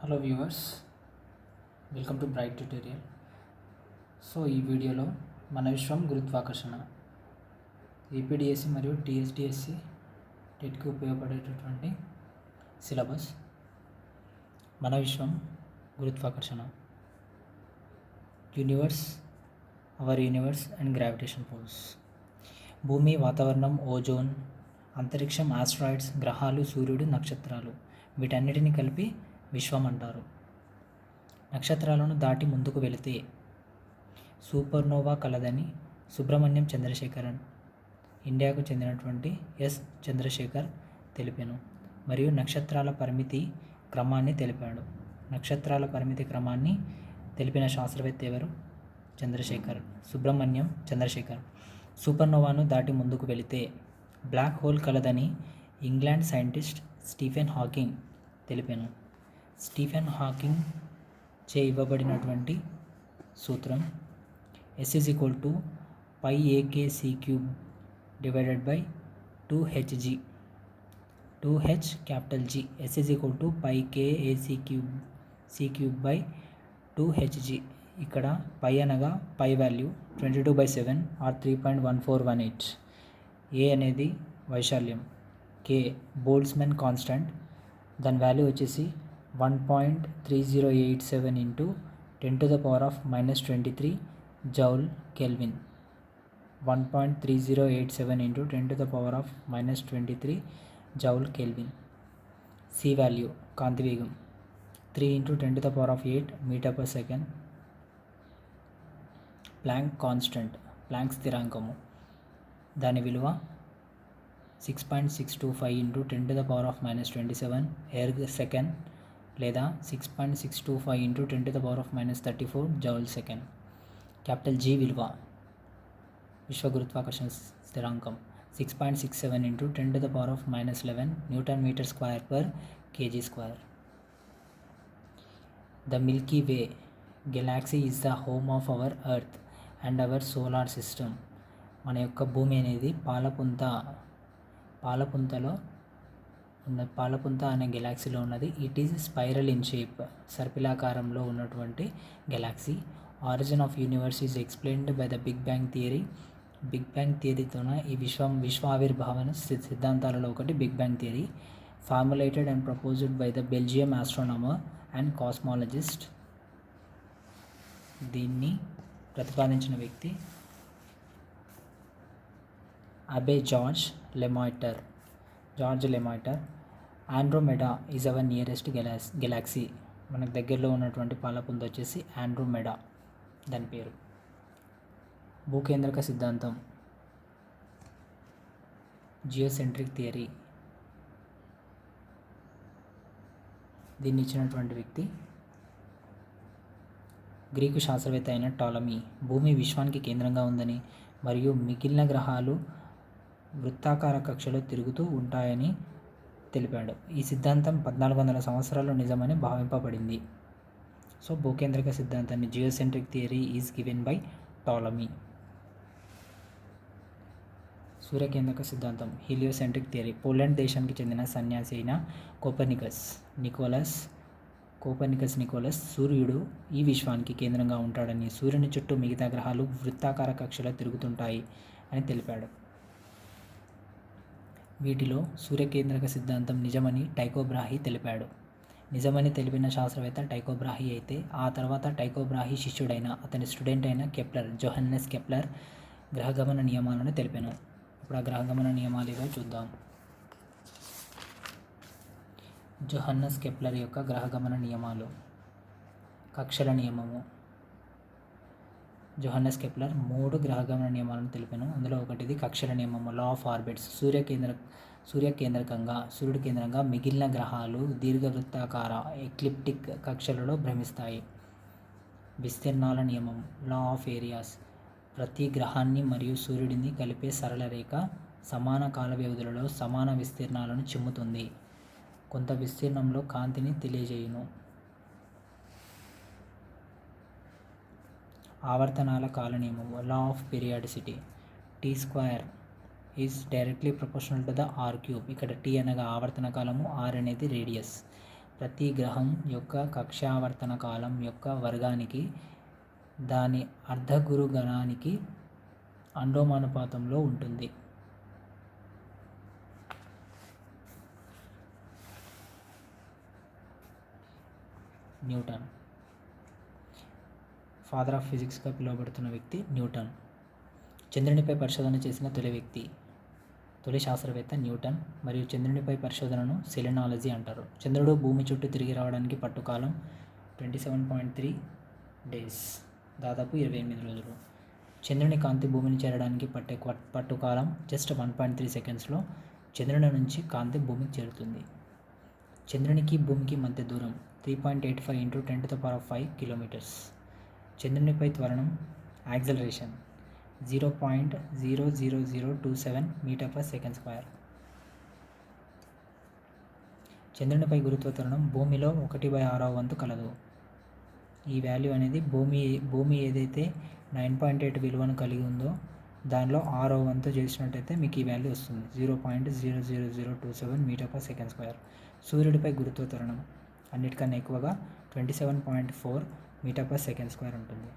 Hello viewers, welcome to bright tutorial. So ఈ వీడియోలో మన విశ్వం గురుత్వాకర్షణ ఏపీడిఎస్సి మరియు టీఎస్డిఎస్సి టెట్కి ఉపయోగపడేటటువంటి సిలబస్. మన విశ్వం గురుత్వాకర్షణ, universe, our universe and gravitation force. భూమి, వాతావరణం, ఓజోన్, అంతరిక్షం, ఆస్ట్రాయిడ్స్, గ్రహాలు, సూర్యుడు, నక్షత్రాలు, వీటన్నిటిని కలిపి విశ్వం అంటారు. నక్షత్రాలను దాటి ముందుకు వెళితే సూపర్నోవా కలదని సుబ్రహ్మణ్యం చంద్రశేఖరన్, ఇండియాకు చెందినటువంటి ఎస్ చంద్రశేఖర్ తెలిపాను. మరియు నక్షత్రాల పరిమితి క్రమాన్ని తెలిపాడు. నక్షత్రాల పరిమితి క్రమాన్ని తెలిపిన శాస్త్రవేత్త ఎవరు? సుబ్రహ్మణ్యం చంద్రశేఖర్. సూపర్నోవాను దాటి ముందుకు వెళితే బ్లాక్ హోల్ కలదని ఇంగ్లాండ్ సైంటిస్ట్ స్టీఫెన్ హాకింగ్ తెలిపాను. స్టీఫెన్ హాకింగ్ చే ఇవ్వబడినటువంటి సూత్రం S = πAkc³ divided by 2hg. 2h capital G. S = πKAc³ by 2hg. ఇక్కడ పై అనగా పై వాల్యూ 22/7 ఆర్ 3.1418. ఏ అనేది వైశాల్యం, K బోల్ట్జ్మాన్ కాన్స్టెంట్, దాని వాల్యూ వచ్చేసి 1.3087 into 10⁻⁻23 joule kelvin. 1.3087 into 10⁻⁻23 joule kelvin. C value కాంతి వేగం 3 into 10⁸ metre per second. Planck constant, Planck స్థిరాంకము, దాని విలువ 6.625 ఇంటూ 10⁻⁻27 ఎర్గ్ సెకండ్ లేదా 6.625 into 10⁻⁻34 joule second. Capital G విలువ విశ్వ గురుత్వాకర్షణ స్థిరాంకం 6.67 into 10⁻⁻11 newton metre square per kg square. The Milky Way galaxy is the home of our earth and our solar system. మన యొక్క భూమి అనేది పాలపుంతలో ఉన్న పాలపుంత అనే గెలాక్సీలో ఉన్నది. It is spiral in shape, సర్పిలాకారంలో ఉన్నటువంటి galaxy. Origin of universe is explained by the Big Bang theory. Big Bang థియరీతోన ఈ విశ్వ ఆవిర్భావన సిద్ధాంతాలలో ఒకటి Big Bang theory. Formulated and proposed by the Belgium astronomer and cosmologist. దీన్ని ప్రతిపాదించిన వ్యక్తి Abbe George Lemaitre. Andromeda is our nearest galaxy. మనకు దగ్గరలో ఉన్నటువంటి పాలపుంత వచ్చేసి ఆండ్రోమెడా, దాని పేరు. భూకేంద్రక సిద్ధాంతం, జియోసెంట్రిక్ థియరీ. దీన్ని ఇచ్చినటువంటి వ్యక్తి గ్రీకు శాస్త్రవేత్త అయిన టాలమీ. భూమి విశ్వానికి కేంద్రంగా ఉందని మరియు మిగిలిన గ్రహాలు వృత్తాకార కక్షలో తిరుగుతూ ఉంటాయని తెలిపాడు. ఈ సిద్ధాంతం 1400 సంవత్సరాలు నిజమని భావింపబడింది. సో భూకేంద్రక సిద్ధాంతాన్ని geocentric theory is given by Ptolemy. సూర్యకేంద్రక సిద్ధాంతం, హీలియోసెంట్రిక్ థియరీ. పోలాండ్ దేశానికి చెందిన సన్యాసి అయిన కోపర్నికస్ సూర్యుడు ఈ విశ్వానికి కేంద్రంగా ఉంటాడని, సూర్యుని చుట్టూ మిగతా గ్రహాలు వృత్తాకార కక్షలో తిరుగుతుంటాయి అని తెలిపాడు. వీటిలో సూర్యకేంద్రక సిద్ధాంతం నిజమని టైకో బ్రాహే తెలిపాడు. నిజమని తెలిపిన శాస్త్రవేత్త టైకో బ్రాహే అయితే, ఆ తర్వాత టైకో బ్రాహే శిష్యుడైన అతని స్టూడెంట్ అయిన జోహన్నెస్ కెప్లర్ గ్రహగమన నియమాలను తెలిపాను. ఇప్పుడు ఆ గ్రహగమన నియమాలు ఏవో చూద్దాం. జోహన్నెస్ కెప్లర్ యొక్క గ్రహగమన నియమాలు. కక్షల నియమము. జోహన్నెస్ కెప్లర్ 3 గ్రహగమన నియమాలను తెలిపాను. అందులో ఒకటిది కక్షల నియమము, లా ఆఫ్ ఆర్బిట్స్. సూర్యుడి కేంద్రంగా మిగిలిన గ్రహాలు దీర్ఘవృత్తాకార ఎక్లిప్టిక్ కక్షలలో భ్రమిస్తాయి. విస్తీర్ణాల నియమం, లా ఆఫ్ ఏరియాస్. ప్రతి గ్రహాన్ని మరియు సూర్యుడిని కలిపే సరళ రేఖ సమాన కాల వ్యవధులలో సమాన విస్తీర్ణాలను చిమ్ముతుంది. కొంత విస్తీర్ణంలో కాంతిని తెలియజేయును. ఆవర్తనాల కాల నియమము, law of periodicity. T² is directly proportional to the R³. ఇక్కడ T అనగా ఆవర్తన కాలము, R అనేది రేడియస్. ప్రతి గ్రహం యొక్క కక్షావర్తన కాలం యొక్క వర్గానికి దాని అర్ధగురు గణానికి అనులోమానుపాతంలో ఉంటుంది. న్యూటన్ ఫాదర్ ఆఫ్ ఫిజిక్స్గా పిలువబడుతున్న వ్యక్తి న్యూటన్. చంద్రునిపై పరిశోధన చేసిన తొలి శాస్త్రవేత్త న్యూటన్. మరియు చంద్రునిపై పరిశోధనను సెలెనాలజీ అంటారు. చంద్రుడు భూమి చుట్టూ తిరిగి రావడానికి పట్టుకాలం 27.3 డేస్, దాదాపు 28 రోజులు. చంద్రుని కాంతి భూమిని చేరడానికి పట్టే పట్టుకాలం జస్ట్ 1.3 సెకండ్స్లో చంద్రుని నుంచి కాంతి భూమికి చేరుతుంది. చంద్రునికి భూమికి మధ్య దూరం 3.85 × 10⁵ కిలోమీటర్స్. చంద్రునిపై త్వరణం యాక్సలరేషన్ 0.00027 మీటర్/సెకండ్². చంద్రునిపై గురుత్వ త్వరణం భూమిలో 1/6వ వంతు కలదు. ఈ వాల్యూ అనేది భూమి ఏదైతే 9.8 విలువను కలిగి ఉందో దానిలో 6వ వంతు చేసినట్టయితే మీకు ఈ వాల్యూ వస్తుంది, 0.00027 మీటర్/సెకండ్². సూర్యుడిపై గురుత్వ త్వరణం అన్నిటికన్నా ఎక్కువగా 27.4 మీటర్/సెకండ్² ఉంటుంది.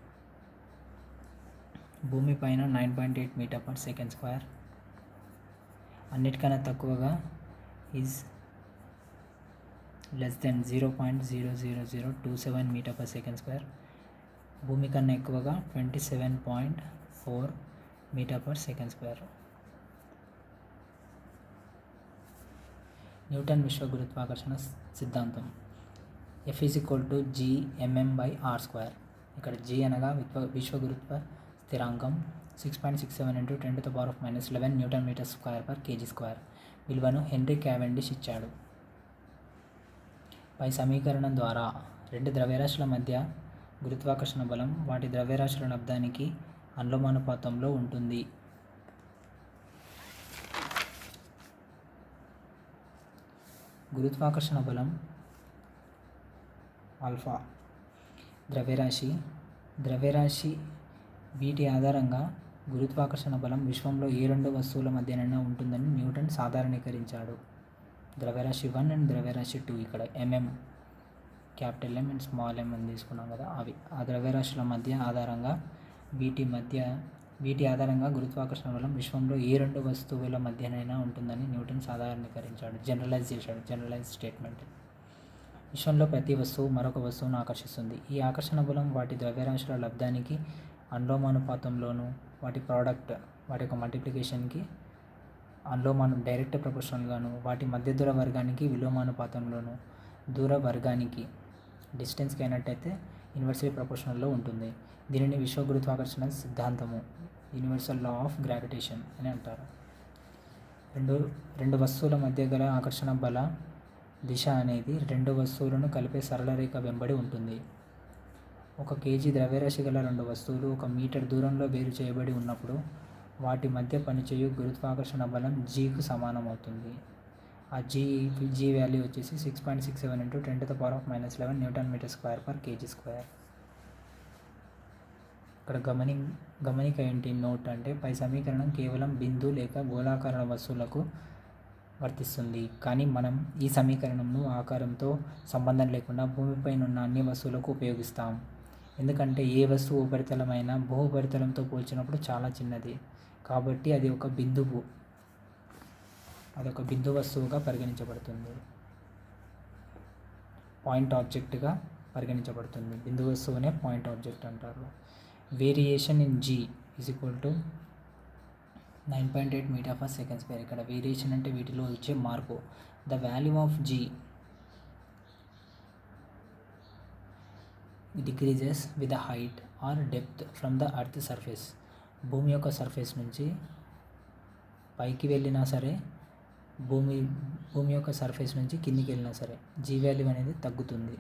భూమి పైన 9.8 మీటర్/సెకండ్². అన్నిటికన్నా తక్కువగా ఈజ్ లెస్ దెన్ 0.00027 మీటర్/సెకండ్². భూమి కన్నా ఎక్కువగా 27.4 మీటర్/సెకండ్². న్యూటన్ విశ్వ గురుత్వాకర్షణ సిద్ధాంతం. F = g/m/r². ఇక్కడ g అనగా విశ్వ గురుత్వ స్థిరాంకం 6.67 × 10⁻11 Nm²/kg². విలువను హెన్రీ క్యావెండిష్ ఇచ్చాడు. పై సమీకరణం ద్వారా రెండు ద్రవ్యరాశుల మధ్య గురుత్వాకర్షణ బలం వాటి ద్రవ్యరాశుల లబ్ధానికి అనులోమానుపాతంలో ఉంటుంది. గురుత్వాకర్షణ బలం ఆల్ఫా ద్రవ్యరాశి వీటి ఆధారంగా గురుత్వాకర్షణ బలం విశ్వంలో ఏ రెండు వస్తువుల మధ్యనైనా ఉంటుందని న్యూటన్ సాధారణీకరించాడు. ద్రవ్యరాశి 1 అండ్ ద్రవ్యరాశి 2, ఇక్కడ MM, capital M and small m అని తీసుకున్నాం కదా, అవి ఆ ద్రవ్యరాశుల మధ్య ఆధారంగా వీటి ఆధారంగా గురుత్వాకర్షణ బలం విశ్వంలో ఏ రెండు వస్తువుల మధ్యనైనా ఉంటుందని న్యూటన్ సాధారణీకరించాడు, జనరలైజ్ స్టేట్మెంట్. విశ్వంలో ప్రతి వస్తువు మరొక వస్తువును ఆకర్షిస్తుంది. ఈ ఆకర్షణ బలం వాటి ద్రవ్యరాశుల లబ్ధానికి అనులోమానుపాతంలోను, వాటి యొక్క మల్టిప్లికేషన్కి డైరెక్ట్ ప్రపోర్షనల్గాను, వాటి మధ్య దూర వర్గానికి విలోమానుపాతంలోను, దూర వర్గానికి డిస్టెన్స్కి అయినట్టయితే ఇన్వర్స్లీ ప్రపోర్షనల్లో ఉంటుంది. దీనిని విశ్వ గురుత్వాకర్షణ సిద్ధాంతము, యూనివర్సల్ లా ఆఫ్ గ్రావిటేషన్ అని అంటారు. రెండు వస్తువుల మధ్య గల ఆకర్షణ బల దిశ అనేది రెండు వస్తువులను కలిపే సరళ రేఖ వెంబడి ఉంటుంది. 1 kg ద్రవ్యరాశి గల రెండు వస్తువులు 1 మీటర్ దూరంలో వేరు చేయబడి ఉన్నప్పుడు వాటి మధ్య పనిచేయు గురుత్వాకర్షణ బలం Gకు సమానం అవుతుంది. ఆ G వాల్యూ వచ్చేసి 6.67 × 10⁻11 Nm²/kg². ఇక్కడ గమనిక ఏంటి, నోట్ అంటే పై సమీకరణం కేవలం బిందు లేక గోళాకార వస్తువులకు వర్తిస్తుంది, కానీ మనం ఈ సమీకరణంను ఆకారంతో సంబంధం లేకుండా భూమిపై ఉన్న అన్ని వస్తువులకు ఉపయోగిస్తాం. ఎందుకంటే ఏ వస్తువు ఉపరితలమైనా భూ ఉపరితలంతో పోల్చినప్పుడు చాలా చిన్నది, కాబట్టి అది ఒక బిందు వస్తువుగా పరిగణించబడుతుంది, పాయింట్ ఆబ్జెక్ట్గా పరిగణించబడుతుంది. బిందు వస్తువునే పాయింట్ ఆబ్జెక్ట్ అంటారు. Variation in G = 9.8 metre per second squared. ఇక్కడ వేరియేషన్ అంటే వీటిలో వచ్చే మార్పు. The value of G decreases with the height or depth from the earth surface. భూమి యొక్క సర్ఫేస్ నుంచి పైకి వెళ్ళినా సరే, భూమి యొక్క సర్ఫేస్ నుంచి కిందికి వెళ్ళినా సరే G వాల్యూ అనేది తగ్గుతుంది.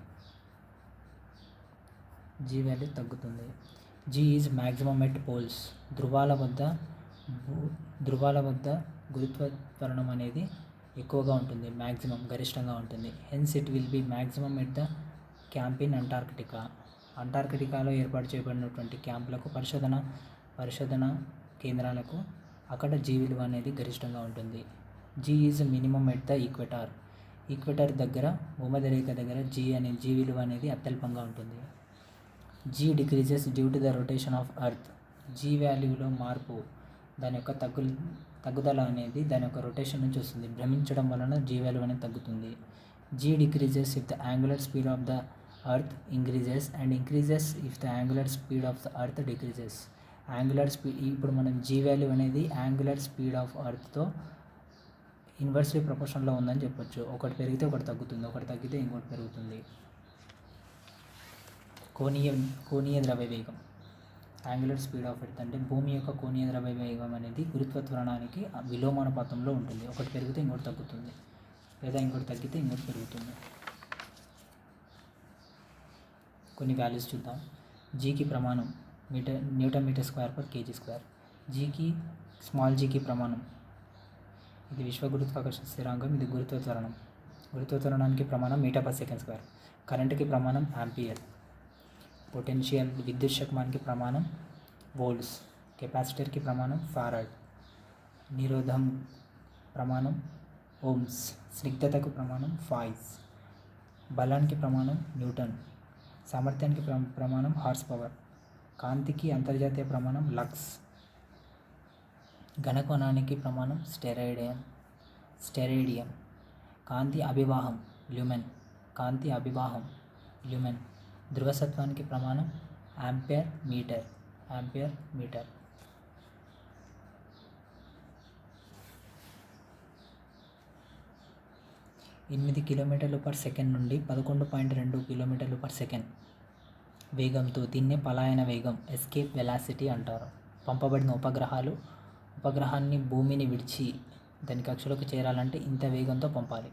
G is maximum at poles. ధృవాల వద్ద గురుత్వ త్వరణం అనేది ఎక్కువగా ఉంటుంది, గరిష్టంగా ఉంటుంది. Hence it will be maximum at the camp in అంటార్కిటికాలో ఏర్పాటు చేయబడినటువంటి క్యాంపులకు, పరిశోధన కేంద్రాలకు అక్కడ G విలువ అనేది గరిష్టంగా ఉంటుంది. G is minimum at the equator. Equator దగ్గర భూమధ్యరేఖ దగ్గర జీ విలువ అనేది అత్యల్పంగా ఉంటుంది. G decreases due to the rotation of earth. G వాల్యూలో మార్పు దాని యొక్క తగ్గుదల అనేది దాని యొక్క రొటేషన్ నుంచి వస్తుంది. భ్రమించడం వలన జీ వాల్యూ అనేది తగ్గుతుంది. G decreases if the angular speed of the earth increases and increases if the angular speed of the earth decreases. Angular speed ఇప్పుడు మనం జీ వాల్యూ అనేది యాంగులర్ స్పీడ్ ఆఫ్ ఎర్త్తో ఇన్వర్స్లీ ప్రపోర్షన్లో ఉందని చెప్పొచ్చు. ఒకటి పెరిగితే ఒకటి తగ్గుతుంది, ఒకటి తగ్గితే ఇంకోటి పెరుగుతుంది. కోణీయ ద్రవ్య వేగం. యాంగులర్ స్పీడ్ ఆఫ్ ఎర్త్ అంటే భూమి యొక్క కోణీయ ద్రవ్య వేగం అనేది గురుత్వ త్వరణానికి విలోమానుపాతంలో ఉంటుంది. ఒకటి పెరిగితే ఇంకోటి తగ్గుతుంది, లేదా ఇంకోటి తగ్గితే ఇంకోటి పెరుగుతుంది. కొన్ని వాల్యూస్ చూద్దాం. జీకి ప్రమాణం newton metre square per KG square. జీకి స్మాల్ జీకి ప్రమాణం ఇది విశ్వ గురుత్వాకర్షణ స్థిరాంకం, ఇది గురుత్వ త్వరణానికి ప్రమాణం మీటర్ పర్ సెకండ్ స్క్వేర్. కరెంటుకి ప్రమాణం యాంపియర్. పొటెన్షియల్ విద్యుత్ శక్మానికి ప్రమాణం వోల్ట్స్. కెపాసిటర్కి ప్రమాణం ఫారడ్. నిరోధం ప్రమాణం ఓమ్స్. స్నిగ్ధతకు ప్రమాణం ఫాయిస్. బలానికి ప్రమాణం న్యూటన్. సామర్థ్యానికి ప్రమాణం హార్స్ పవర్. కాంతికి అంతర్జాతీయ ప్రమాణం లక్స్. ఘనకోణానికి ప్రమాణం స్టెరేడియం. కాంతి అభివాహం ల్యూమెన్. ధ్రువసత్వానికి ప్రమాణం యాంపియర్ మీటర్. 8 కిలోమీటర్లు పర్ సెకండ్ నుండి 11.2 కిలోమీటర్లు పర్ సెకండ్ వేగంతో దీన్నే పలాయన వేగం ఎస్కేప్ వెలాసిటీ అంటారు. పంపబడిన ఉపగ్రహాన్ని భూమిని విడిచి దాని కక్షలోకి చేరాలంటే ఇంత వేగంతో పంపాలి.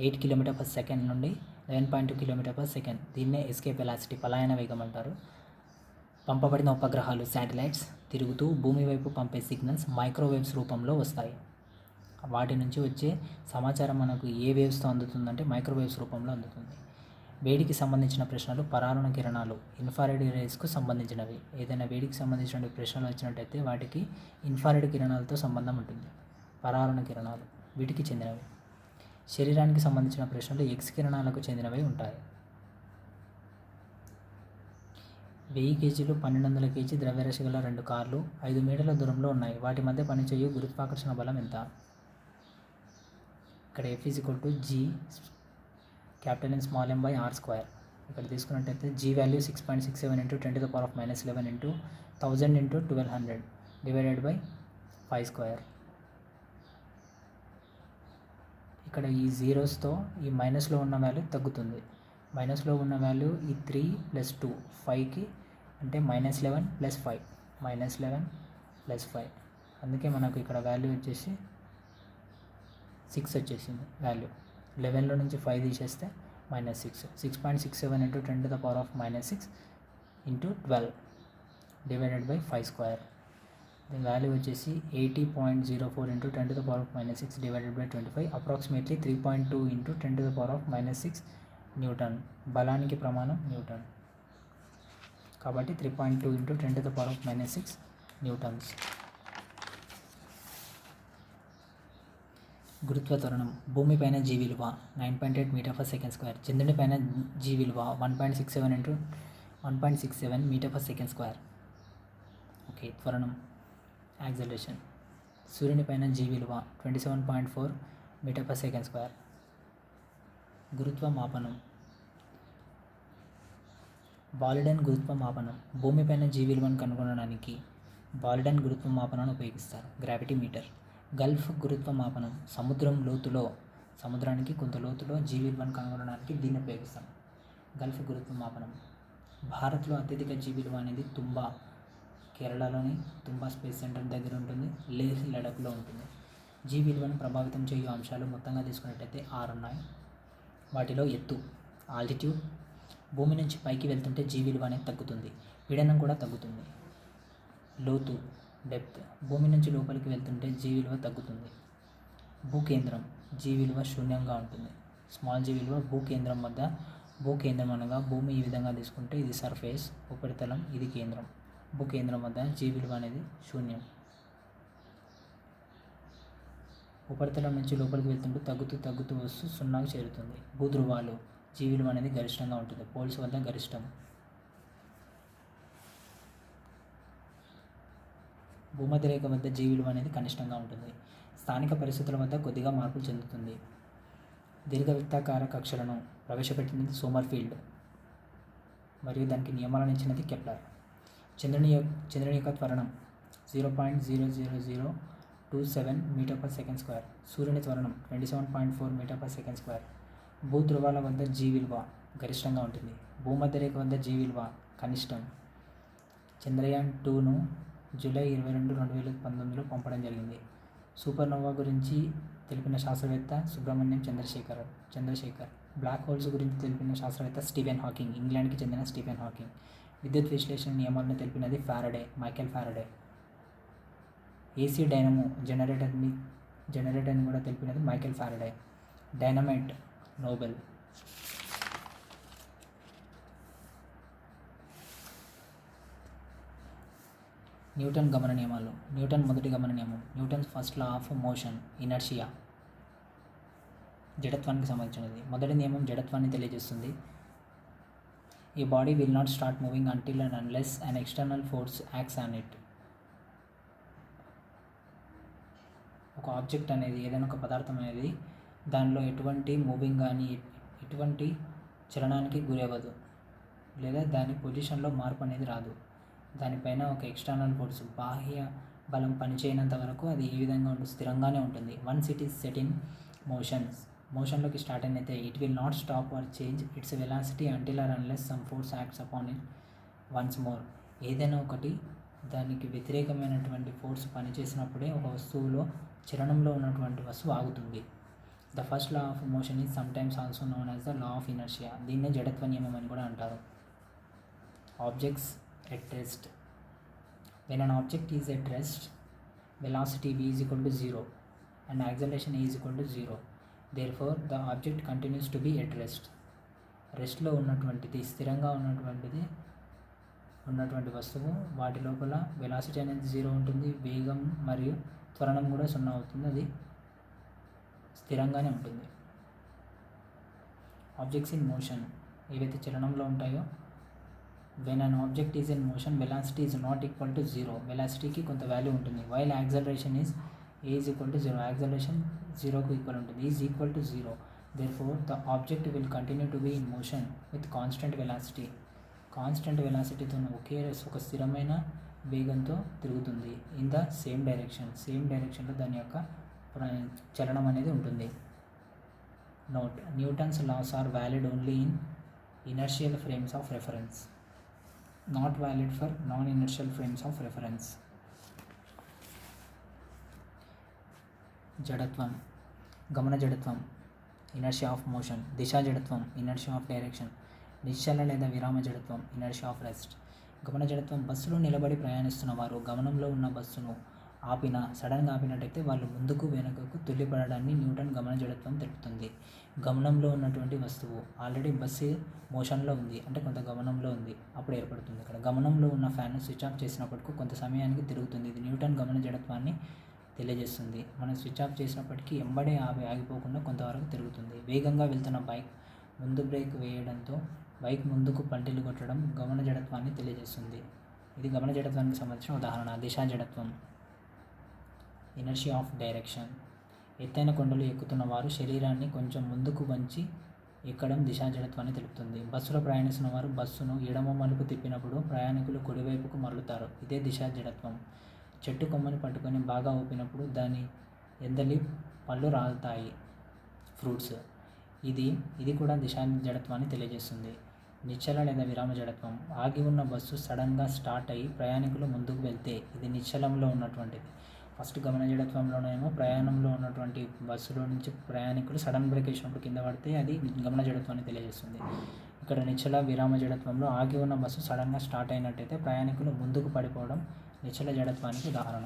8 కిలోమీటర్ పర్ సెకండ్ నుండి 11.2 కిలోమీటర్ పర్ సెకండ్ దీన్నే ఎస్కేప్ వెలాసిటీ పలాయన వేగం అంటారు. పంపబడిన ఉపగ్రహాలు శాటిలైట్స్ తిరుగుతూ భూమి వైపు పంపే సిగ్నల్స్ మైక్రోవేవ్స్ రూపంలో వస్తాయి. వాటి నుంచి వచ్చే సమాచారం మనకు ఏ వేవ్స్తో అందుతుందంటే మైక్రోవేవ్స్ రూపంలో అందుతుంది. వేడికి సంబంధించిన ప్రశ్నలు పరారుణ కిరణాలు ఇన్ఫ్రారెడ్ రేస్కు సంబంధించినవి. ఏదైనా వేడికి సంబంధించిన ప్రశ్నలు వచ్చినట్టయితే వాటికి ఇన్ఫ్రారెడ్ కిరణాలతో సంబంధం ఉంటుంది. పరారుణ కిరణాలు వీటికి చెందినవి. శరీరానికి సంబంధించిన ప్రశ్నలు ఎక్స్ కిరణాలకు చెందినవి ఉంటాయి. 1000 కేజీలు 1200 కేజీ ద్రవ్యరాశి గల 2 కార్లు 5 మీటర్ల దూరంలో ఉన్నాయి. వాటి మధ్య పనిచేయు గురుత్వాకర్షణ బలం ఎంత? ఇక్కడ F G N small m by r square. ఇక్కడ తీసుకున్నట్టయితే G value 6.67 × 10⁻11 × 1000 × 1200 divided by 5 square. ఇక్కడ ఈ జీరోస్తో ఈ మైనస్లో ఉన్న వాల్యూ తగ్గుతుంది. మైనస్లో ఉన్న వాల్యూ ఈ 3 + 2 5కి అంటే -11 + 5 -11 + 5. అందుకే మనకు ఇక్కడ వాల్యూ వచ్చేసి 6 వచ్చేసింది. వాల్యూ 11లో నుంచి 5 తీసేస్తే -6. 6.67 × 10⁻6 × 12 డివైడెడ్ బై 5 స్క్వేర్. దీని వాల్యూ వచ్చేసి 80.04 × 10⁻6 డివైడెడ్ బై 25 అప్రాక్సిమేట్లీ 3.2 × 10⁻6 న్యూటన్. బలానికి ప్రమాణం న్యూటన్ కాబట్టి 3.2 × 10⁻6 న్యూటన్స్. గురుత్వ త్వరణం. భూమిపైన జీ విలువ 9.8 మీటర్ పర్ సెకండ్ స్క్వేర్. చంద్రునిపైన జీ విలువ 1.67 metre per second square. Okay. త్వరణం యాక్సలరేషన్. సూర్యునిపైన జీ విలువ 27.4 మీటర్ పర్ సెకండ్ స్క్వేర్. గురుత్వ మాపనం. బాల్డన్ గురుత్వ మాపనం. భూమిపైన జీ విలువను కనుగొనడానికి బాల్డన్ గురుత్వ మాపనాన్ని ఉపయోగిస్తారు. Gravity meter. గల్ఫ్ గురుత్వ మాపనం. సముద్రానికి కొంత లోతులో జీ విలువను కనుగొనడానికి దీన్ని ఉపయోగిస్తాం. గల్ఫ్ గురుత్వ మాపనం. భారత్లో అత్యధిక జీ విలువ అనేది తుంబా, కేరళలోని తుంబా స్పేస్ సెంటర్ దగ్గర ఉంటుంది. లేహ్ లడఖ్లో ఉంటుంది. జీ విలువను ప్రభావితం చేయు అంశాలు మొత్తంగా తీసుకున్నట్టయితే 6 ఉన్నాయి. వాటిలో ఎత్తు ఆల్టిట్యూడ్. భూమి నుంచి పైకి వెళ్తుంటే జీ విలువ అనేది తగ్గుతుంది. పీడనం కూడా తగ్గుతుంది. లోతు డెప్త్. భూమి నుంచి లోపలికి వెళ్తుంటే జీ విలువ తగ్గుతుంది. భూకేంద్రం. జీ విలువ శూన్యంగా ఉంటుంది. స్మాల్ జీ విలువ భూకేంద్రం వద్ద. భూకేంద్రం అనగా భూమి ఈ విధంగా తీసుకుంటే ఇది సర్ఫేస్ ఉపరితలం, ఇది కేంద్రం. భూకేంద్రం వద్ద జీ విలువ అనేది శూన్యం. ఉపరితలం నుంచి లోపలికి వెళ్తుంటూ తగ్గుతూ వస్తూ సున్నాకు చేరుతుంది. భూధ్రువాలు జీ విలువ అనేది గరిష్టంగా ఉంటుంది. పోల్స్ వద్ద గరిష్టం. భూమధ్యరేఖ వద్ద జీ విలువ అనేది కనిష్టంగా ఉంటుంది. స్థానిక పరిస్థితుల వద్ద కొద్దిగా మార్పులు చెందుతుంది. దీర్ఘవృత్తాకార కక్షలను ప్రవేశపెట్టినది సోమర్ఫీల్డ్ మరియు దానికి నియమాలను ఇచ్చినది కెప్లర్. చంద్రుని యొక్క త్వరణం 0.00027 మీటర్/సెకండ్ స్క్వేర్. సూర్యుని త్వరణం 27.4 మీటర్/సెకండ్ స్క్వేర్. భూధ్రువాల వద్ద జీ విలువ గరిష్టంగా ఉంటుంది. భూమధ్యరేఖ వద్ద జీ విలువ కనిష్టం. చంద్రయాన్ 2ను జూలై 22, 2019లో పంపడం జరిగింది. సూపర్నోవా గురించి తెలిపిన శాస్త్రవేత్త సుబ్రహ్మణ్యం చంద్రశేఖర్. బ్లాక్ హోల్స్ గురించి తెలిపిన శాస్త్రవేత్త స్టీఫెన్ హాకింగ్, ఇంగ్లాండ్కి చెందిన స్టీఫెన్ హాకింగ్. విద్యుత్ విశ్లేషణ నియమాలను తెలిపినది మైకేల్ ఫారడే. ఏసీ డైనమో జనరేటర్ని కూడా తెలిపినది Michael Faraday. Dynamite Nobel. Newton గమన నియమాలు. న్యూటన్ మొదటి గమన నియమం. Newton's first law of motion, inertia, జడత్వానికి సంబంధించినది. మొదటి నియమం జడత్వాన్ని తెలియజేస్తుంది. A body will not start moving until and unless an external force acts on it. ఒక ఆబ్జెక్ట్ అనేది, ఏదైనా ఒక పదార్థం అనేది దానిలో ఎటువంటి మూవింగ్ కానీ ఎటువంటి చలనానికి గురవ్వదు, లేదా దాని పొజిషన్లో మార్పు అనేది రాదు. దానిపైన ఒక ఎక్స్టర్నల్ ఫోర్స్, బాహ్య బలం పనిచేయనంత వరకు అది ఏ విధంగా ఉంటుంది, స్థిరంగానే ఉంటుంది. Once it is set in మోషన్లోకి స్టార్ట్ అయినైతే it will not stop or change its velocity until or unless some force acts upon it once more. ఏదైనా ఒకటి దానికి వ్యతిరేకమైనటువంటి ఫోర్స్ పనిచేసినప్పుడే ఒక వస్తువులో చలనంలో ఉన్నటువంటి వస్తువు ఆగుతుంది. The first law of motion is sometimes also known as the law of inertia. దీన్నే జడత్వ నియమం అని కూడా అంటారు. Objects at rest. When an object is at rest, velocity v is equal to 0 and acceleration a is equal to 0. Therefore, the object continues to be at rest. రెస్ట్లో ఉన్నటువంటిది, స్థిరంగా ఉన్నటువంటి వస్తువు, వాటి లోపల వెలాసిటీ అనేది 0 ఉంటుంది, వేగం మరియు త్వరణం కూడా 0 అవుతుంది, అది స్థిరంగానే ఉంటుంది. ఆబ్జెక్ట్స్ ఇన్ మోషన్, ఏవైతే చలనంలో ఉంటాయో, when an object is in motion, velocity is not equal to 0. వెలాసిటీకి కొంత వాల్యూ ఉంటుంది. while acceleration is a is equal to 0. Acceleration 0కు ఈక్వల్ ఉంటుంది, is equal to 0. therefore the object will continue to be in motion with constant velocity. Constant వెలాసిటీతో ఒక స్థిరమైన వేగంతో తిరుగుతుంది. In the same డైరెక్షన్లో దాని యొక్క చలనం అనేది ఉంటుంది. Note: Newton's laws are valid only in inertial frames of reference, not valid for non-inertial frames of reference. జడత్వం, గమన జడత్వం, ఇనర్షియా ఆఫ్ మోషన్. దిశా జడత్వం, ఇనర్షియా ఆఫ్ డైరెక్షన్. నిశ్చల లేదా విరామ జడత్వం, ఇనర్షియా ఆఫ్ రెస్ట్. గమన జడత్వం, బస్సులో నిలబడి ప్రయాణిస్తున్న వారు గమనంలో ఉన్న బస్సును సడన్గా ఆపినట్టయితే వాళ్ళు ముందుకు వెనుకకు తుల్లిపడడాన్ని న్యూటన్ గమన జడత్వం తెలుపుతుంది. గమనంలో ఉన్నటువంటి వస్తువు, ఆల్రెడీ బస్సు మోషన్లో ఉంది అంటే కొంత గమనంలో ఉంది, అప్పుడు ఏర్పడుతుంది. ఇక్కడ గమనంలో ఉన్న ఫ్యాన్ స్విచ్ ఆఫ్ చేసినప్పటికీ కొంత సమయానికి తిరుగుతుంది. ఇది న్యూటన్ గమన జడత్వాన్ని తెలియజేస్తుంది. మనం స్విచ్ ఆఫ్ చేసినప్పటికీ ఎంబడే ఆగిపోకుండా కొంతవరకు తిరుగుతుంది. వేగంగా వెళ్తున్న బైక్ ముందు బ్రేక్ వేయడంతో బైక్ ముందుకు పంటిలు కొట్టడం గమన జడత్వాన్ని తెలియజేస్తుంది. ఇది గమన జడత్వానికి సంబంధించిన ఉదాహరణ. దిశా జడత్వం, ఇనర్షియా ఆఫ్ డైరెక్షన్. ఎత్తైన కొండలు ఎక్కుతున్న వారు శరీరాన్ని కొంచెం ముందుకు వంచి ఎక్కడం దిశా జడత్వాన్ని తెలుపుతుంది. బస్సులో ప్రయాణిస్తున్న వారు బస్సును ఎడమ మలుపు తిప్పినప్పుడు ప్రయాణికులు కుడివైపుకు మరలుతారు, ఇదే దిశా జడత్వం. చెట్టు కొమ్మని పట్టుకొని బాగా ఊపినప్పుడు దాని ఎందలి పళ్ళు రాలుతాయి, ఫ్రూట్స్. ఇది కూడా దిశా జడత్వాన్ని తెలియజేస్తుంది. నిశ్చల లేదా విరామ జడత్వం, ఆగి ఉన్న బస్సు సడన్గా స్టార్ట్ అయ్యి ప్రయాణికులు ముందుకు వెళ్తే ఇది నిశ్చలంలో ఉన్నటువంటిది. ఫస్ట్ గమన జడత్వంలోనేమో ప్రయాణంలో ఉన్నటువంటి బస్సులో నుంచి ప్రయాణికులు సడన్ బ్రేక్ వేసినప్పుడు కింద పడితే అది గమన జడత్వాన్ని తెలియజేస్తుంది. ఇక్కడ నిశ్చల విరామ జడత్వంలో ఆగి ఉన్న బస్సు సడన్గా స్టార్ట్ అయినట్టయితే ప్రయాణికులు ముందుకు పడిపోవడం నిశ్చల జడత్వానికి ఉదాహరణ.